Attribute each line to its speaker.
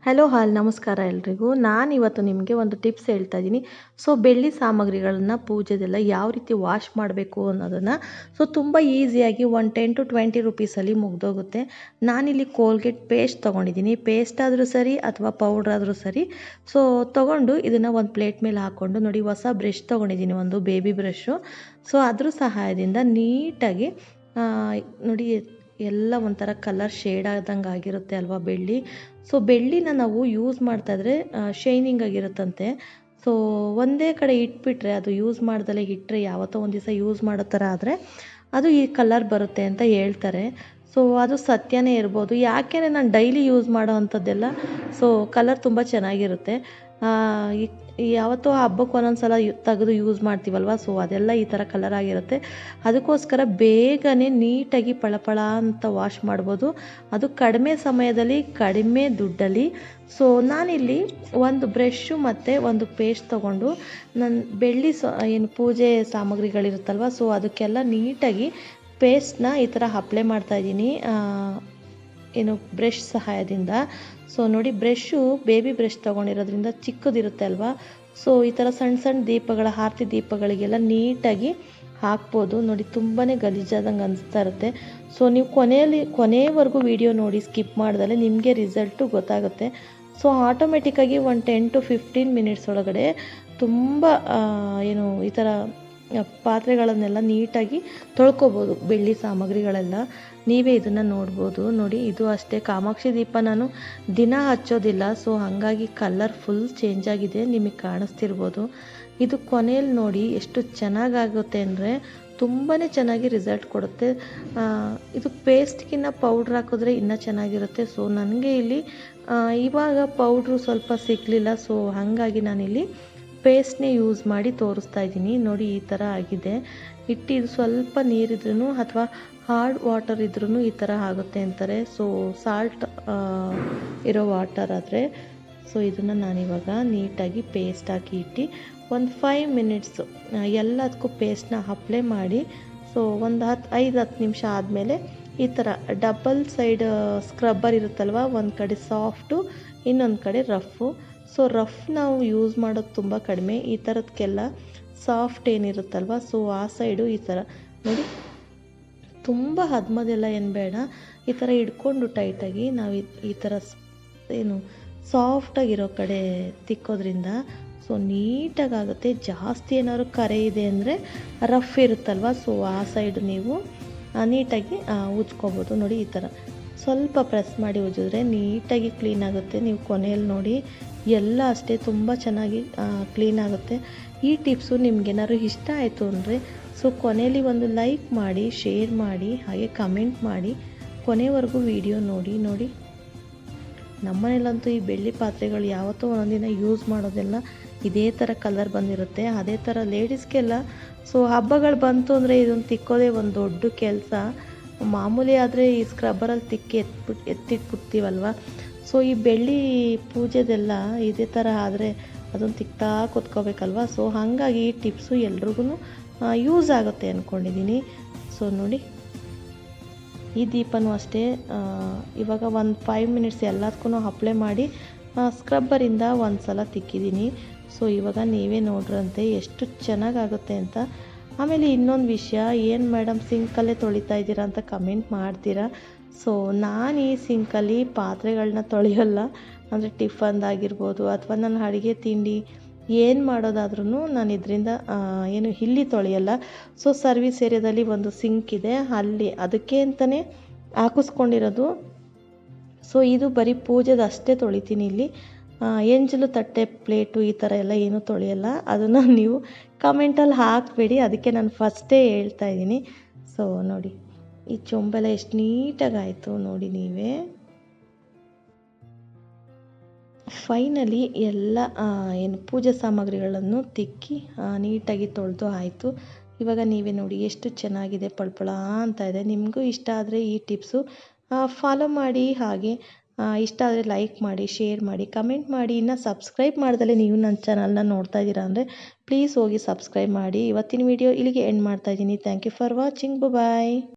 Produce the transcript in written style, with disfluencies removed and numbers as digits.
Speaker 1: Hello ನಮಸ್ಕಾರ ಎಲ್ರಿಗೂ. ನಾನಿವತ್ತು ನಿಮಗೆ ಒಂದು ಟಿಪ್ಸ್ ಹೇಳ್ತಾ ಇದ್ದೀನಿ. ಬೆಳ್ಳಿ ಸಾಮಗ್ರಿಗಳನ್ನು ಪೂಜೆದೆಲ್ಲ ಯಾವ ರೀತಿ ವಾಶ್ ಮಾಡಬೇಕು ಅನ್ನೋದನ್ನು ತುಂಬ ಈಸಿಯಾಗಿ ಒಂದು 10 to 20 ರುಪೀಸಲ್ಲಿ ಮುಗ್ದೋಗುತ್ತೆ. ನಾನಿಲ್ಲಿ ಕೋಲ್ಗೇಟ್ ಪೇಸ್ಟ್ ತೊಗೊಂಡಿದ್ದೀನಿ. ಪೇಸ್ಟ್ ಆದರೂ ಸರಿ ಅಥವಾ ಪೌಡ್ರ್ ಆದರೂ ಸರಿ. ತೊಗೊಂಡು ಇದನ್ನು ಒಂದು ಪ್ಲೇಟ್ ಮೇಲೆ ಹಾಕ್ಕೊಂಡು ನೋಡಿ, ಹೊಸ ಬ್ರಷ್ ತೊಗೊಂಡಿದ್ದೀನಿ, ಒಂದು ಬೇಬಿ ಬ್ರಷು. ಅದ್ರ ಸಹಾಯದಿಂದ ನೀಟಾಗಿ ನೋಡಿ, ಎಲ್ಲ ಒಂಥರ ಕಲರ್ ಶೇಡ್ ಆದಂಗೆ ಆಗಿರುತ್ತೆ ಅಲ್ವಾ ಬೆಳ್ಳಿ. ಬೆಳ್ಳಿನ ನಾವು ಯೂಸ್ ಮಾಡ್ತಾಯಿದ್ರೆ ಶೈನಿಂಗ್ ಆಗಿರುತ್ತಂತೆ. ಒಂದೇ ಕಡೆ ಇಟ್ಬಿಟ್ರೆ, ಅದು ಯೂಸ್ ಮಾಡ್ದಲೇ ಇಟ್ಟರೆ, ಯಾವತ್ತೋ ಒಂದು ದಿವಸ ಯೂಸ್ ಮಾಡೋ ಥರ ಆದರೆ ಅದು ಈ ಕಲರ್ ಬರುತ್ತೆ ಅಂತ ಹೇಳ್ತಾರೆ. ಅದು ಸತ್ಯನೇ ಇರ್ಬೋದು. ಯಾಕೆಂದರೆ ನಾನು ಡೈಲಿ ಯೂಸ್ ಮಾಡೋ ಅಂಥದ್ದೆಲ್ಲ ಕಲರ್ ತುಂಬ ಚೆನ್ನಾಗಿರುತ್ತೆ. ಯಾವತ್ತೋ ಹಬ್ಬಕ್ಕೆ ಒಂದೊಂದು ಸಲ ತೆಗೆದು ಯೂಸ್ ಮಾಡ್ತೀವಲ್ವ, ಅದೆಲ್ಲ ಈ ಥರ ಕಲರ್ ಆಗಿರುತ್ತೆ. ಅದಕ್ಕೋಸ್ಕರ ಬೇಗನೆ ನೀಟಾಗಿ ಪಳಪಳ ಅಂತ ವಾಶ್ ಮಾಡ್ಬೋದು, ಅದು ಕಡಿಮೆ ಸಮಯದಲ್ಲಿ ಕಡಿಮೆ ದುಡ್ಡಲ್ಲಿ. ನಾನಿಲ್ಲಿ ಒಂದು ಬ್ರಷ್ಷು ಮತ್ತು ಒಂದು ಪೇಸ್ಟ್ ತೊಗೊಂಡು ನಾನು ಬೆಳ್ಳಿ ಏನು ಪೂಜೆ ಸಾಮಗ್ರಿಗಳಿರುತ್ತಲ್ವ, ಅದಕ್ಕೆಲ್ಲ ನೀಟಾಗಿ ಪೇಸ್ಟ್ನ ಈ ಥರ ಅಪ್ಲೈ ಮಾಡ್ತಾಯಿದ್ದೀನಿ, ಏನು ಬ್ರಷ್ ಸಹಾಯದಿಂದ. ನೋಡಿ, ಬ್ರಷ್ಷು ಬೇಬಿ ಬ್ರಷ್ ತೊಗೊಂಡಿರೋದ್ರಿಂದ ಚಿಕ್ಕದಿರುತ್ತೆ ಅಲ್ವಾ. ಈ ಥರ ಸಣ್ಣ ಸಣ್ಣ ದೀಪಗಳ, ಆರತಿ ದೀಪಗಳಿಗೆಲ್ಲ ನೀಟಾಗಿ ಹಾಕ್ಬೋದು. ನೋಡಿ, ತುಂಬಾ ಗಲೀಜಾದಂಗೆ ಅನಿಸ್ತಾ ಇರುತ್ತೆ. ನೀವು ಕೊನೆಯವರೆಗೂ ವಿಡಿಯೋ ನೋಡಿ, ಸ್ಕಿಪ್ ಮಾಡ್ದಲೇ ನಿಮಗೆ ರಿಸಲ್ಟು ಗೊತ್ತಾಗುತ್ತೆ. ಆಟೋಮೆಟಿಕ್ಕಾಗಿ ಒಂದು 10 to 15 ಮಿನಿಟ್ಸ್ ಒಳಗಡೆ ತುಂಬ ಏನು ಈ ಥರ ಪಾತ್ರೆಗಳನ್ನೆಲ್ಲ ನೀಟಾಗಿ ತೊಳ್ಕೊಬೋದು, ಬೆಳ್ಳಿ ಸಾಮಗ್ರಿಗಳೆಲ್ಲ. ನೀವೇ ಇದನ್ನು ನೋಡ್ಬೋದು. ನೋಡಿ, ಇದು ಅಷ್ಟೇ, ಕಾಮಾಕ್ಷಿ ದೀಪ ನಾನು ದಿನ ಹಚ್ಚೋದಿಲ್ಲ, ಹಾಗಾಗಿ ಕಲರ್ ಫುಲ್ ಚೇಂಜ್ ಆಗಿದೆ, ನಿಮಗೆ ಕಾಣಿಸ್ತಿರ್ಬೋದು. ಇದು ಕೊನೆಯಲ್ಲಿ ನೋಡಿ ಎಷ್ಟು ಚೆನ್ನಾಗಾಗುತ್ತೆ ಅಂದರೆ ತುಂಬಾ ಚೆನ್ನಾಗಿ ರಿಸಲ್ಟ್ ಕೊಡುತ್ತೆ. ಇದು ಪೇಸ್ಟ್ಗಿನ್ನ ಪೌಡ್ರ್ ಹಾಕಿದ್ರೆ ಇನ್ನೂ ಚೆನ್ನಾಗಿರುತ್ತೆ. ನನಗೆ ಇಲ್ಲಿ ಇವಾಗ ಪೌಡ್ರು ಸ್ವಲ್ಪ ಸಿಗಲಿಲ್ಲ, ಹಾಗಾಗಿ ನಾನಿಲ್ಲಿ ಪೇಸ್ಟ್ನೇ ಯೂಸ್ ಮಾಡಿ ತೋರಿಸ್ತಾ ಇದ್ದೀನಿ. ನೋಡಿ, ಈ ಥರ ಆಗಿದೆ. ಇದು ಸ್ವಲ್ಪ ನೀರಿದ್ರೂ ಅಥವಾ ಹಾರ್ಡ್ ವಾಟರ್ ಇದ್ರೂ ಈ ಥರ ಆಗುತ್ತೆ ಅಂತಾರೆ. ಸಾಲ್ಟ್ ಇರೋ ವಾಟರ್ ಆದರೆ. ಇದನ್ನು ನಾನಿವಾಗ ನೀಟಾಗಿ ಪೇಸ್ಟ್ ಹಾಕಿ ಇಟ್ಟು ಒಂದು 5 ಮಿನಿಟ್ಸು ಎಲ್ಲದಕ್ಕೂ ಪೇಸ್ಟ್ನ ಅಪ್ಲೈ ಮಾಡಿ, ಒಂದು 5-10 ನಿಮಿಷ ಆದಮೇಲೆ ಈ ಥರ ಡಬಲ್ ಸೈಡ್ ಸ್ಕ್ರಬ್ಬರ್ ಇರುತ್ತಲ್ವ, ಒಂದು ಕಡೆ ಸಾಫ್ಟು, ಇನ್ನೊಂದು ಕಡೆ ರಫ್ಫು. ರಫ್ ನಾವು ಯೂಸ್ ಮಾಡೋದು ತುಂಬ ಕಡಿಮೆ. ಈ ಥರದಕ್ಕೆಲ್ಲ ಸಾಫ್ಟ್ ಏನಿರುತ್ತಲ್ವ, ಆ ಸೈಡು ಈ ಥರ ನೋಡಿ, ತುಂಬ ಹದ್ಮದೆಲ್ಲ ಏನು ಬೇಡ, ಈ ಥರ ಹಿಡ್ಕೊಂಡು ಟೈಟಾಗಿ ನಾವು ಈ ಥರ ಏನು ಸಾಫ್ಟಾಗಿರೋ ಕಡೆ ತಿಕ್ಕೋದ್ರಿಂದ ನೀಟಾಗುತ್ತೆ. ಜಾಸ್ತಿ ಏನಾದ್ರು ಕರೆ ಇದೆ ಅಂದರೆ ರಫ್ ಇರುತ್ತಲ್ವ, ಆ ಸೈಡು ನೀವು ನೀಟಾಗಿ ಉಜ್ಕೋಬೋದು. ನೋಡಿ, ಈ ಥರ ಸ್ವಲ್ಪ ಪ್ರೆಸ್ ಮಾಡಿ ಉಜ್ಜಿದ್ರೆ ನೀಟಾಗಿ ಕ್ಲೀನ್ ಆಗುತ್ತೆ. ನೀವು ಕೊನೆಯಲ್ಲಿ ನೋಡಿ, ಎಲ್ಲ ಅಷ್ಟೇ ತುಂಬ ಚೆನ್ನಾಗಿ ಕ್ಲೀನ್ ಆಗುತ್ತೆ. ಈ ಟಿಪ್ಸು ನಿಮ್ಗೇನಾದ್ರು ಇಷ್ಟ ಆಯಿತು ಅಂದರೆ ಕೊನೆಯಲ್ಲಿ ಒಂದು ಲೈಕ್ ಮಾಡಿ, ಶೇರ್ ಮಾಡಿ, ಹಾಗೆ ಕಮೆಂಟ್ ಮಾಡಿ, ಕೊನೆವರೆಗೂ ವಿಡಿಯೋ ನೋಡಿ. ನಮ್ಮನೇಲಂತೂ ಈ ಬೆಳ್ಳಿ ಪಾತ್ರೆಗಳು ಯಾವತ್ತೋ ಒಂದೊಂದಿನ ಯೂಸ್ ಮಾಡೋದೆಲ್ಲ ಇದೇ ಥರ ಕಲರ್ ಬಂದಿರುತ್ತೆ. ಅದೇ ಥರ ಲೇಡೀಸ್ಗೆಲ್ಲ ಹಬ್ಬಗಳು ಬಂತು ಅಂದರೆ ಇದನ್ನು ತಿಕ್ಕೋದೇ ಒಂದು ದೊಡ್ಡ ಕೆಲಸ. ಮಾಮೂಲಿ ಆದರೆ ಈ ಸ್ಕ್ರಬ್ಬರಲ್ಲಿ ತಿಕ್ಕಿ ಎತ್ತಿಟ್ಬಿಡ್ತೀವಲ್ವ. ಈ ಬೆಳ್ಳಿ ಪೂಜೆದೆಲ್ಲ ಇದೇ ಥರ ಆದರೆ ಅದನ್ನು ತಿಕ್ತಾ ಕೂತ್ಕೋಬೇಕಲ್ವ. ಹಾಗಾಗಿ ಈ ಟಿಪ್ಸು ಎಲ್ರಿಗೂ ಯೂಸ್ ಆಗುತ್ತೆ ಅಂದ್ಕೊಂಡಿದ್ದೀನಿ. ನೋಡಿ, ಈ ದೀಪನೂ ಅಷ್ಟೇ, ಇವಾಗ ಒಂದು 5 ಮಿನಿಟ್ಸ್ ಎಲ್ಲದಕ್ಕೂ ಅಪ್ಲೈ ಮಾಡಿ ಸ್ಕ್ರಬ್ಬರಿಂದ ಒಂದು ಸಲ ತಿಕ್ಕಿದ್ದೀನಿ. ಇವಾಗ ನೀವೇ ನೋಡ್ರಂತೆ ಎಷ್ಟು ಚೆನ್ನಾಗಾಗುತ್ತೆ ಅಂತ. ಆಮೇಲೆ ಇನ್ನೊಂದು ವಿಷಯ, ಏನು ಮೇಡಮ್ ಸಿಂಕಲ್ಲೇ ತೊಳಿತಾ ಇದ್ದೀರಾ ಅಂತ ಕಮೆಂಟ್ ಮಾಡ್ತೀರಾ. ನಾನು ಈ ಸಿಂಕಲ್ಲಿ ಪಾತ್ರೆಗಳನ್ನ ತೊಳೆಯೋಲ್ಲ, ಅಂದರೆ ಟಿಫನ್ದಾಗಿರ್ಬೋದು ಅಥವಾ ನನ್ನ ಅಡುಗೆ ತಿಂಡಿ ಏನು ಮಾಡೋದಾದ್ರೂ ನಾನು ಇದರಿಂದ ಏನು ಇಲ್ಲಿ ತೊಳೆಯಲ್ಲ. ಸರ್ವಿಸ್ ಏರಿಯಾದಲ್ಲಿ ಒಂದು ಸಿಂಕ್ ಇದೆ, ಅಲ್ಲಿ ಅದಕ್ಕೆ ಅಂತಲೇ ಹಾಕಿಸ್ಕೊಂಡಿರೋದು. ಇದು ಬರೀ ಪೂಜೆದು ಅಷ್ಟೇ ತೊಳಿತೀನಿ. ಇಲ್ಲಿ ಎಂಜಲು ತಟ್ಟೆ ಪ್ಲೇಟು ಈ ಥರ ಎಲ್ಲ ಏನೂ ತೊಳೆಯಲ್ಲ. ಅದನ್ನು ನೀವು ಕಮೆಂಟಲ್ಲಿ ಹಾಕಬೇಡಿ, ಅದಕ್ಕೆ ನಾನು ಫಸ್ಟೇ ಹೇಳ್ತಾ ಇದ್ದೀನಿ. ನೋಡಿ, ಈ ಚೊಂಬೆಲ್ಲ ಎಷ್ಟು ನೀಟಾಗಾಯಿತು ನೋಡಿ ನೀವೇ. ಫೈನಲಿ ಎಲ್ಲ ಏನು ಪೂಜೆ ಸಾಮಗ್ರಿಗಳನ್ನು ತಿಕ್ಕಿ ನೀಟಾಗಿ ತೊಳೆದು ಆಯಿತು. ಇವಾಗ ನೀವೇ ನೋಡಿ ಎಷ್ಟು ಚೆನ್ನಾಗಿದೆ, ಪಳಪಳ ಅಂತ ಇದೆ. ನಿಮಗೂ ಇಷ್ಟ ಆದರೆ ಈ ಟಿಪ್ಸು ಫಾಲೋ ಮಾಡಿ, ಹಾಗೆ ಇಷ್ಟ ಆದರೆ ಲೈಕ್ ಮಾಡಿ, ಶೇರ್ ಮಾಡಿ, ಕಮೆಂಟ್ ಮಾಡಿ. ಇನ್ನು ಸಬ್ಸ್ಕ್ರೈಬ್ ಮಾಡ್ದಲೇ ನೀವು ನನ್ನ ಚಾನಲ್ನ ನೋಡ್ತಾ ಇದ್ದೀರಾ ಅಂದರೆ ಪ್ಲೀಸ್ ಹೋಗಿ ಸಬ್ಸ್ಕ್ರೈಬ್ ಮಾಡಿ. ಇವತ್ತಿನ ವಿಡಿಯೋ ಇಲ್ಲಿಗೆ ಎಂಡ್ ಮಾಡ್ತಾಯಿದ್ದೀನಿ. Thank you for watching. Bye.